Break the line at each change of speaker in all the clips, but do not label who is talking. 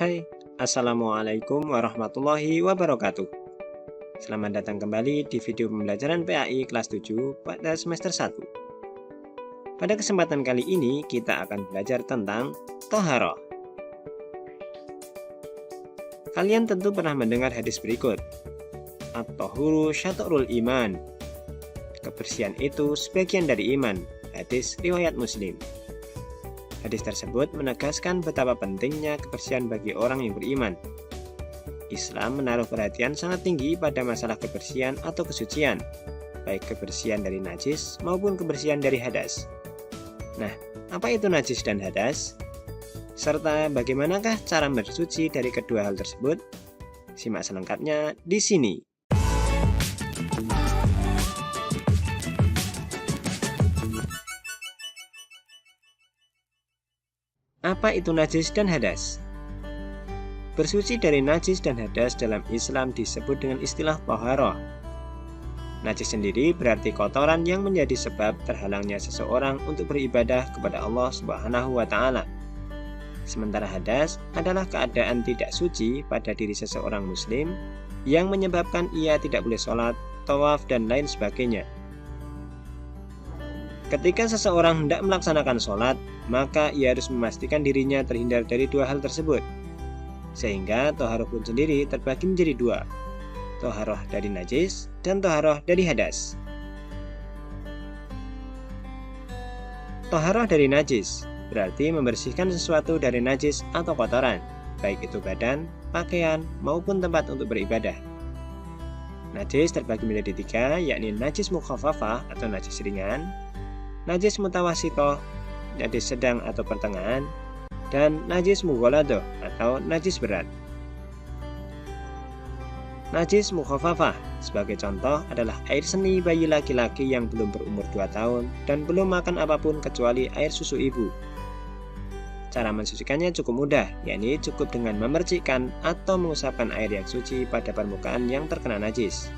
Hai, Assalamualaikum warahmatullahi wabarakatuh. Selamat datang kembali di video pembelajaran PAI kelas 7 pada semester 1. Pada kesempatan kali ini kita akan belajar tentang Toharoh. Kalian tentu pernah mendengar hadis berikut. At-Tahuru syatrul iman. Kebersihan itu sebagian dari iman. Hadis riwayat Muslim. Hadis tersebut menegaskan betapa pentingnya kebersihan bagi orang yang beriman. Islam menaruh perhatian sangat tinggi pada masalah kebersihan atau kesucian, baik kebersihan dari najis maupun kebersihan dari hadas. Nah, apa itu najis dan hadas? Serta bagaimanakah cara bersuci dari kedua hal tersebut? Simak selengkapnya di sini. Apa itu najis dan hadas? Bersuci dari najis dan hadas dalam Islam disebut dengan istilah Toharoh. Najis sendiri berarti kotoran yang menjadi sebab terhalangnya seseorang untuk beribadah kepada Allah Subhanahu wa Ta'ala. Sementara hadas adalah keadaan tidak suci pada diri seseorang muslim yang menyebabkan ia tidak boleh sholat, tawaf, dan lain sebagainya. Ketika seseorang hendak melaksanakan sholat, maka ia harus memastikan dirinya terhindar dari dua hal tersebut. Sehingga toharoh pun sendiri terbagi menjadi dua, toharoh dari najis dan toharoh dari hadas. Toharoh dari najis berarti membersihkan sesuatu dari najis atau kotoran, baik itu badan, pakaian, maupun tempat untuk beribadah. Najis terbagi menjadi tiga, yakni najis mukhafafah atau najis ringan, najis mutawasitoh, najis sedang atau pertengahan, dan najis mughaladoh atau najis berat. Najis mukhafafah sebagai contoh adalah air seni bayi laki-laki yang belum berumur 2 tahun dan belum makan apapun kecuali air susu ibu. Cara mensucikannya cukup mudah, yakni cukup dengan memercikkan atau mengusapkan air yang suci pada permukaan yang terkena najis.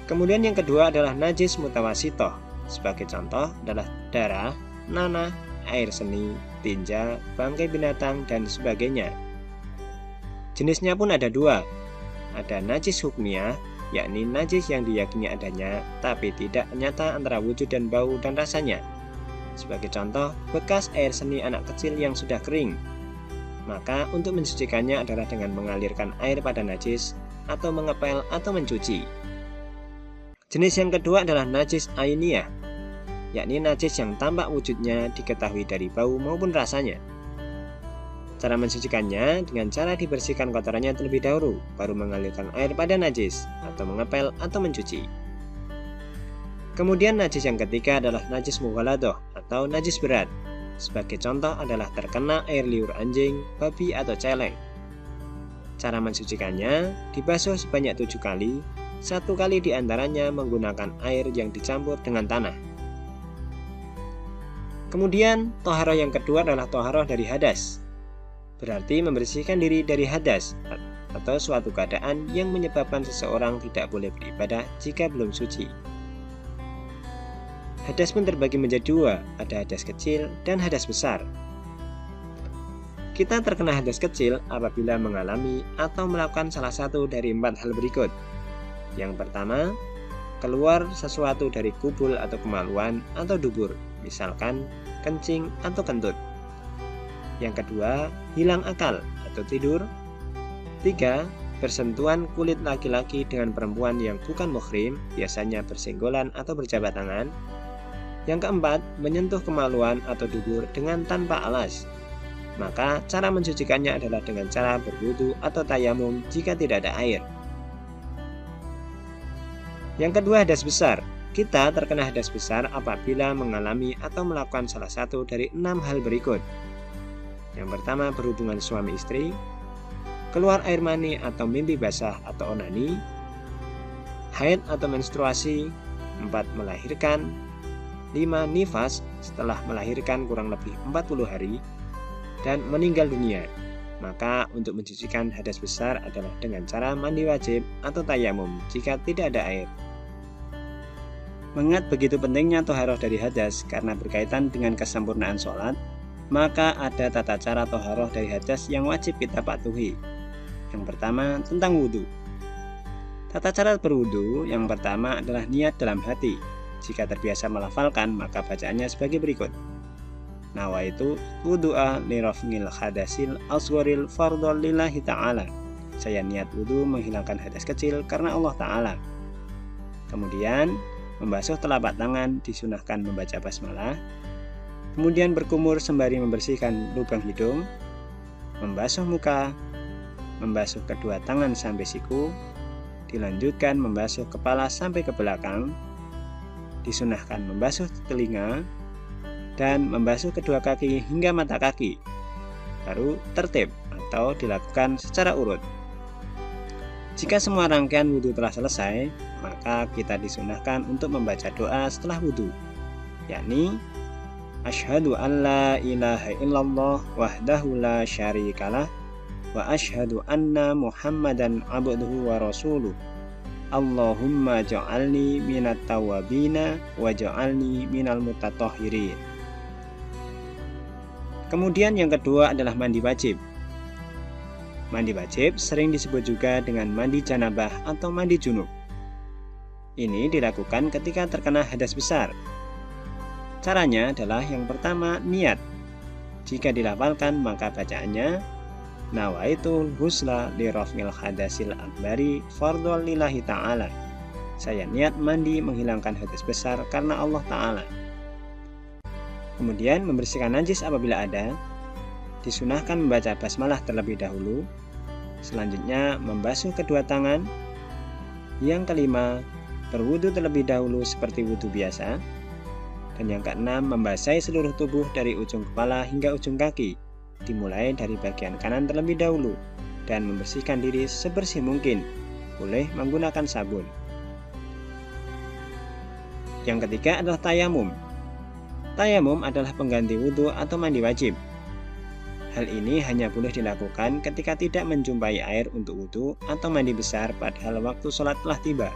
Kemudian yang kedua adalah najis mutawasitoh. Sebagai contoh adalah darah, nanah, air seni, tinja, bangkai binatang, dan sebagainya. Jenisnya pun ada dua. Ada najis hukmiyah, yakni najis yang diyakini adanya, tapi tidak nyata antara wujud dan bau dan rasanya. Sebagai contoh, bekas air seni anak kecil yang sudah kering. Maka untuk mensucikannya adalah dengan mengalirkan air pada najis, atau mengepel atau mencuci. Jenis yang kedua adalah najis ainiyah, yakni najis yang tampak wujudnya diketahui dari bau maupun rasanya. Cara mensucikannya dengan cara dibersihkan kotorannya terlebih dahulu, baru mengalirkan air pada najis, atau mengepel atau mencuci. Kemudian najis yang ketiga adalah najis mughaladoh atau najis berat. Sebagai contoh adalah terkena air liur anjing, babi, atau celeng. Cara mensucikannya dibasuh sebanyak 7 kali, 1 kali diantaranya menggunakan air yang dicampur dengan tanah. Kemudian toharoh yang kedua adalah toharoh dari hadas. Berarti membersihkan diri dari hadas atau suatu keadaan yang menyebabkan seseorang tidak boleh beribadah jika belum suci. Hadas pun terbagi menjadi dua, ada hadas kecil dan hadas besar. Kita terkena hadas kecil apabila mengalami atau melakukan salah satu dari 4 hal berikut. Yang pertama, keluar sesuatu dari kubul atau kemaluan atau dubur, misalkan kencing atau kentut. Yang kedua, hilang akal atau tidur. 3. Bersentuhan kulit laki-laki dengan perempuan yang bukan muhrim, biasanya bersenggolan atau berjabat tangan. Yang keempat, menyentuh kemaluan atau dubur dengan tanpa alas. Maka cara mensucikannya adalah dengan cara berwudu atau tayamum jika tidak ada air. Yang kedua, hadas besar. Kita terkena hadas besar apabila mengalami atau melakukan salah satu dari 6 hal berikut. Yang pertama, berhubungan suami istri, keluar air mani atau mimpi basah atau onani, haid atau menstruasi, 4. Melahirkan, 5. Nifas setelah melahirkan kurang lebih 40 hari, dan meninggal dunia. Maka untuk mensucikan hadas besar adalah dengan cara mandi wajib atau tayamum jika tidak ada air. Mengingat begitu pentingnya toharoh dari hadas karena berkaitan dengan kesempurnaan sholat, maka ada tata cara toharoh dari hadas yang wajib kita patuhi. Yang pertama, tentang wudhu. Tata cara berwudhu yang pertama adalah niat dalam hati. Jika terbiasa melafalkan, maka bacaannya sebagai berikut. Nawaitu wudu'a liraf'il hadasil asgharil fardhu lillahi ta'ala. Saya niat wudhu menghilangkan hadas kecil karena Allah Ta'ala. Kemudian membasuh telapak tangan, disunahkan membaca basmalah. Kemudian berkumur sembari membersihkan lubang hidung. Membasuh muka, membasuh kedua tangan sampai siku. Dilanjutkan membasuh kepala sampai ke belakang. Disunahkan membasuh telinga dan membasuh kedua kaki hingga mata kaki. Baru tertib atau dilakukan secara urut. Jika semua rangkaian wudhu telah selesai, maka kita disunahkan untuk membaca doa setelah wudhu, yakni Asyhadu an la ilaha illallah wahdahu la syarikalah wa asyhadu anna Muhammadan abduhu wa rasuluh. Allahumma ja'alni minat tawabina wa ja'alni minal mutatahhirin. Kemudian yang kedua adalah mandi wajib. Mandi wajib sering disebut juga dengan mandi janabah atau mandi junub. Ini dilakukan ketika terkena hadas besar. Caranya adalah yang pertama, niat. Jika dilafalkan maka bacaannya Nawaitul husla li raf'il hadasil akbari fardhu lillahi ta'ala. Saya niat mandi menghilangkan hadas besar karena Allah Ta'ala. Kemudian membersihkan najis apabila ada. Disunahkan membaca basmalah terlebih dahulu. Selanjutnya membasuh kedua tangan. Yang kelima, berwudu terlebih dahulu seperti wudu biasa. Dan yang keenam, membasahi seluruh tubuh dari ujung kepala hingga ujung kaki. Dimulai dari bagian kanan terlebih dahulu dan membersihkan diri sebersih mungkin. Boleh menggunakan sabun. Yang ketiga adalah tayamum. Tayamum adalah pengganti wudu atau mandi wajib. Hal ini hanya boleh dilakukan ketika tidak menjumpai air untuk wudu atau mandi besar padahal waktu sholat telah tiba.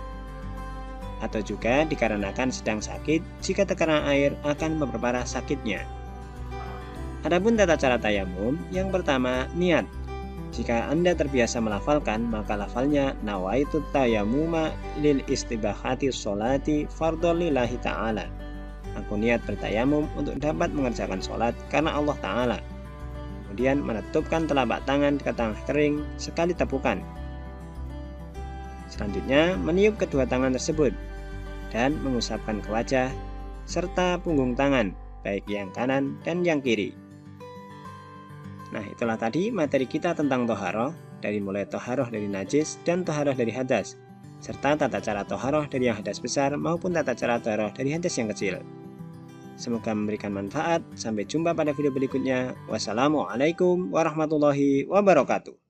Atau juga dikarenakan sedang sakit, jika terkena air akan memperparah sakitnya. Adapun tata cara tayamum, yang pertama, niat. Jika Anda terbiasa melafalkan, maka lafalnya Nawaitu tayamuma lil istibahati sholati fardhu lillahi ta'ala. Aku niat bertayamum untuk dapat mengerjakan sholat karena Allah Ta'ala. Kemudian menetupkan telapak tangan ke tangan kering sekali tepukan. Selanjutnya meniup kedua tangan tersebut dan mengusapkan ke wajah serta punggung tangan, baik yang kanan dan yang kiri. Nah, itulah tadi materi kita tentang toharoh, dari mulai toharoh dari najis dan toharoh dari hadas, serta tata cara toharoh dari yang hadas besar maupun tata cara toharoh dari hadas yang kecil. Semoga memberikan manfaat. Sampai jumpa pada video berikutnya. Wassalamualaikum warahmatullahi wabarakatuh.